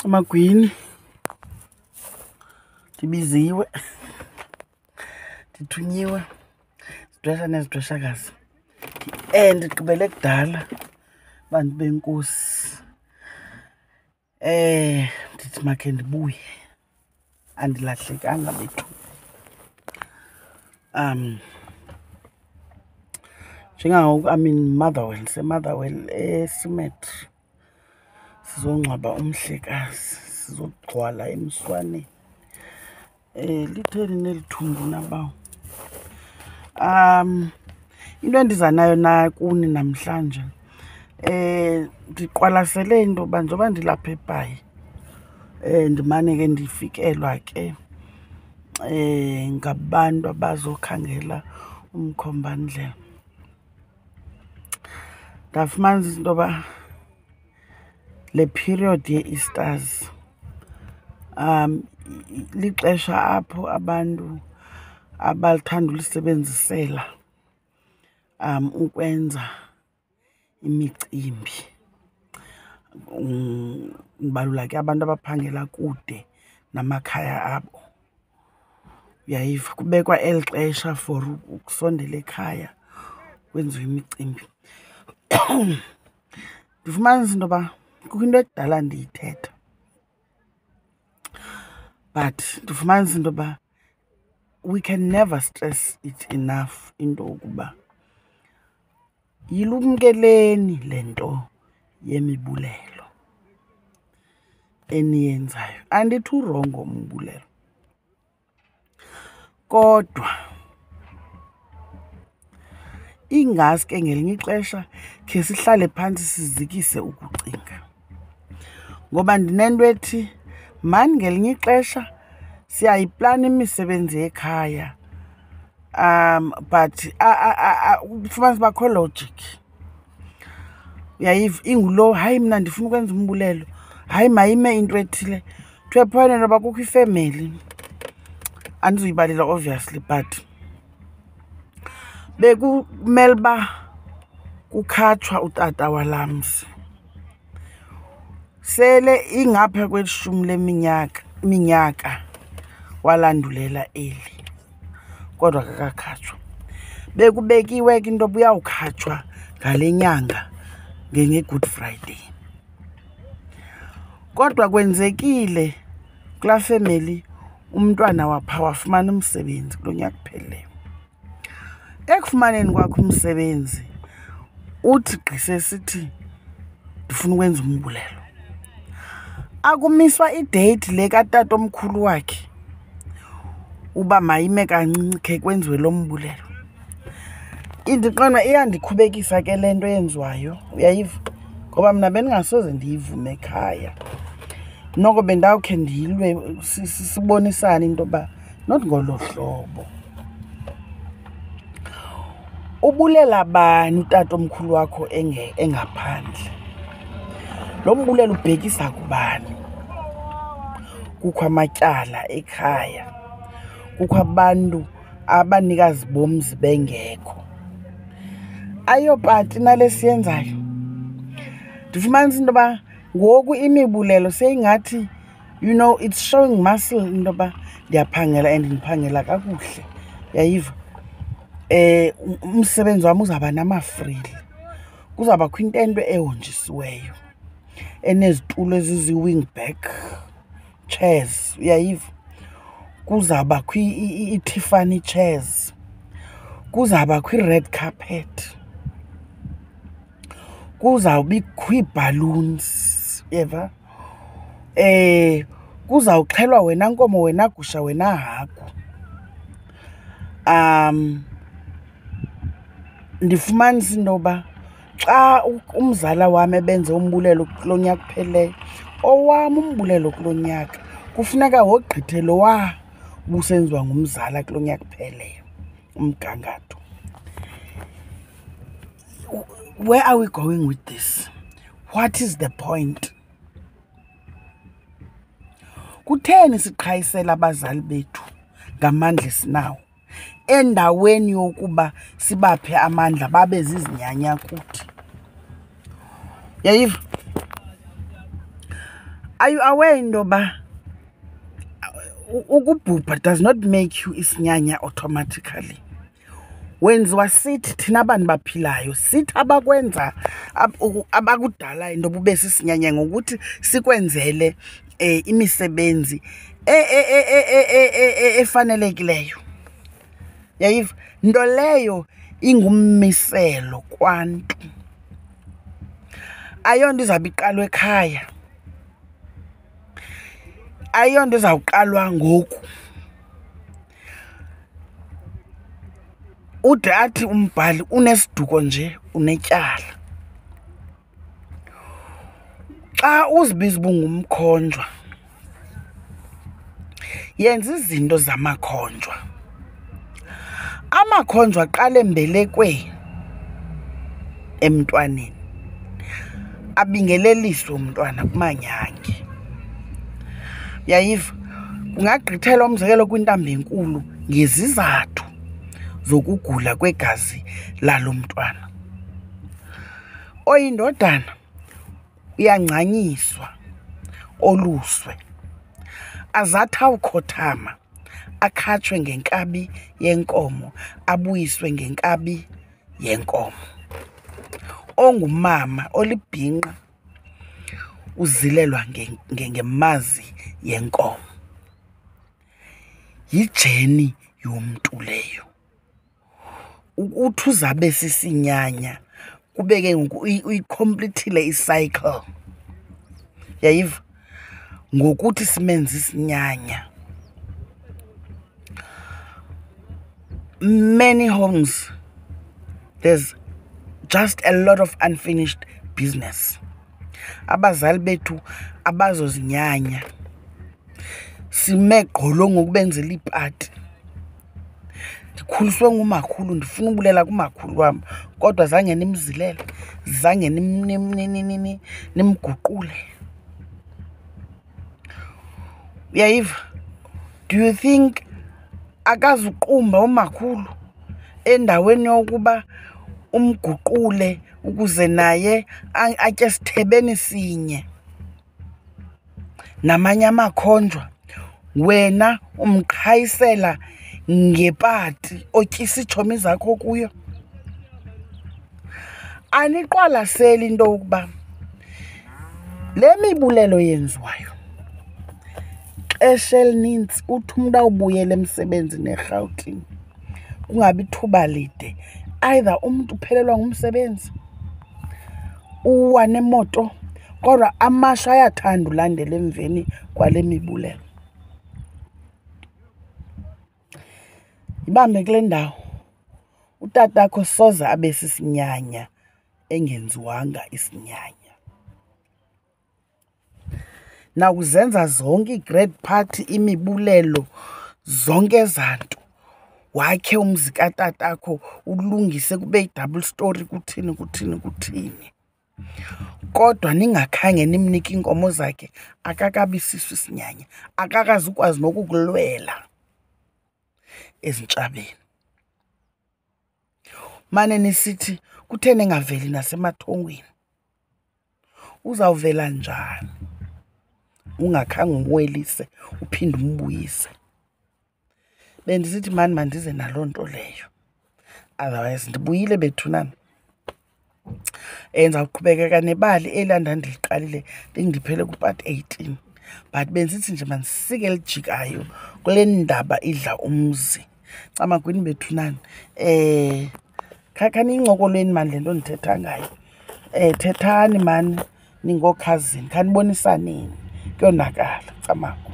Magwini ndibiziwe ndithunyiwe zidwesha nezidweshakazi ndigqibele kudala bantu benkosi ndithi makhe ndibuye andilahlekanga bethu njengangoku Motherwell Motherwell eSymmetry sizongcwaba umhlekazi sizogcwala emswaneni litheni nelithungu nabawo into endiza nayo kuni namhlanje ndiqwalasele into yoba njengoba ndilapha eBhayi ndimane ke ndifikelwa ke ngabantu abazokhangela umkhombandlela. Ndafumanisa into yoba le period ye-Easters lixesha apho abantu abalithanda ulisebenzisela ukwenza imicimbi. Ndibalula ke abantu abaphangela kude namakhaya abo. Uyayiva kubekwa eli xesha for ukusondela ekhaya kwenziwe imicimbi. Ndifumanisa into yoba kukho into ekudala ndiyithetha, but ndifumanisa into yoba we can never stress it enough into yokuba yilumkeleni le nto yemibulelo eniyenzayo. Andithi urongo umbulelo, kodwa ingaske ngelinye ixesha khe sihlale phantsi sizikise ukucinga, ngoba ndinento ethi mani ngelinye ixesha siyayiplana imisebenzi yekhaya but ufumanisa uba akho logic. Uyayiva ingulo, hayi mna ndifuna ukwenza umbulelo, hayi mayime into ethile to a point yoba kukho ifemeli andizuyibalela obviously but bekumele uba kukhatshwa utata walaa mzi sele ingapha kwelishumi leminyaka walandulela eli, kodwa kakakhatshwa. Bekubekiwe ke into yoba uyawukhatshwa ngale nyanga nge-Good Friday, kodwa kwenzekile kulaa femeli umntwana wapha wafumana umsebenzi kulo nyaka uphelileyo. Ekufumaneni kwakho umsebenzi uthi gqise sithi ndifuna ukwenza umbulelo, akumiswa ideyithi le katata omkhulu wakhe uba mayime kancinci khe kwenziwe lo mbulelo. Indiqonda iyandikhubekisa ke le nto yenziwayo, uyayiva, ngoba mna bendingasoze ndiyivume ekhaya. Noko bendawukhe ndilwe sibonisane into yoba not ngolo hlobo. Ubulela bani utata omkhulu wakho engaphandle? Lo mbulelo ubhekisa kubani? Kukho amatyala ekhaya, kukho abantu abanikazi bomzi bengekho. Ayopati nale siyenzayo. Ndifumanisa into yoba ngoku imibulelo seyingathi, you know, it's showing muscle into yoba ndiyaphangela and ndiphangela kakuhle. Uyayiva? Umsebenzi wami uzawuba namafrili, kuzawubakho intento ehonjisiweyo enezitulo ezizi-wingback chairs, uyayiva? Kuzawubakho i-Tiffany chairs, kuzawubakho i-red carpet, kuzawubikho ii-balloons, uyeva? Kuzawuxhelwa wena nkomo, wena gusha, wena hagu. Ndifumanisa into yoba xa umzala wam ebenze umbulelo kulo nyaka uphelileyo, owam umbulelo kulo nyaka kufuneka wogqithe lowa ubusenziwa ngumzala kulo nyaka uphelileyo umgangatho. Where are we going with this? What is the point? Kutheni siqhayisela abazali bethu ngamandla esinawo endaweni yokuba sibaphe amandla babe zizinyanya kuthi? Yayiva? Are you aware indoba ukubhubha does not make you isinyanya automatically? Wenziwa sithi thina abantu baphilayo, sithi abakwenza abakudala into bube sisinyanya ngokuthi sikwenzele imisebenzi efanelekileyo. Yayiva, nto leyo ingummiselo kwantu. Ayonto izawube iqalwa ekhaya, ayonto izawuqalwa ngoku. Ude athi umbhali unesiduko nje unetyala. Xa uzibiza ubungumkhonjwa, yenza izinto zamakhonjwa. Amakhonjwa aqala embelekweni emntwaneni, abingeleliswe umntwana kumanyange. Yayiva, ungagqithela umzekelo kwintambo enkulu ngezizathu zokugula kwegazi lalo mntwana. Oyindodana uyangcanyiswa, oluswe, azathi awukhothama akhatshwe ngenkabi yenkomo, abuyiswe ngenkabi yenkomo. Ongumama olibhinqa uzilelwa ngemazi yenkomo. Yijeni yomntu leyo. Uthi uzabe sisinyanya kube ke ngoku uyicomplethile icycle. Yayiva, ngokuthi simenze isinyanya. Many homes, there's just a lot of unfinished business. Abazali bethu abazozinyanya, sime gqolo ngokubenzela ipati. Ndikhuliswe ngumakhulu, ndifuna ubulela kumakhulu wam, kodwa zange nimzilele, zange nimguqule. Uyayiva, do you think akazuqumba umakhulu endaweni yokuba umguqule ukuze naye atye sithebeni sinye namanye amakhonjwa? Wena umqhayisela ngepati otyisa iitshomi zakho kuyo. Aniqwalaseli into yokuba le mibulelo yenziwayo xesha elinintsi uthi umntu awubuyela emsebenzini eRhawutini kungabi thuba lide, either umntu uphelelwa ngumsebenzi, uwa nemoto, kodwa amashwa ayathanda ulandela emveni kwale mibulelo. Ibambe kule ndawo, utatakho soze abe sisinyanya engenziwanga isinyanya. Nawuzenza zonke ii-great party, imibulelo, zonke ezanto, wakhe umzi katatakho ulungise kube yi-double story, kuthini. Kodwa ningakhange nimnike iinkomo zakhe, akakabi siso isinyanya, akakazukwazi nokukulwela ezintshapeni. Mane nisithi kutheni engaveli nasemathongweni. Uzawuvela njani ungakhange umwelise uphinde umbuyise? Bendisithi mani mandize naloo nto leyo, otherwise ndibuyile bethunana. Ndizawuqhubekeka nebali elanda ndiliqalile ndindiphele kupart 18, but bendisithi nje mandisike elijikayo kule ndaba idla umzi. Camagwini bethunana, khanincokolweni mani le nto ndithetha ngayo. Thethani mani ningookhazini, khanibonisaneni, kuyonakala camagu.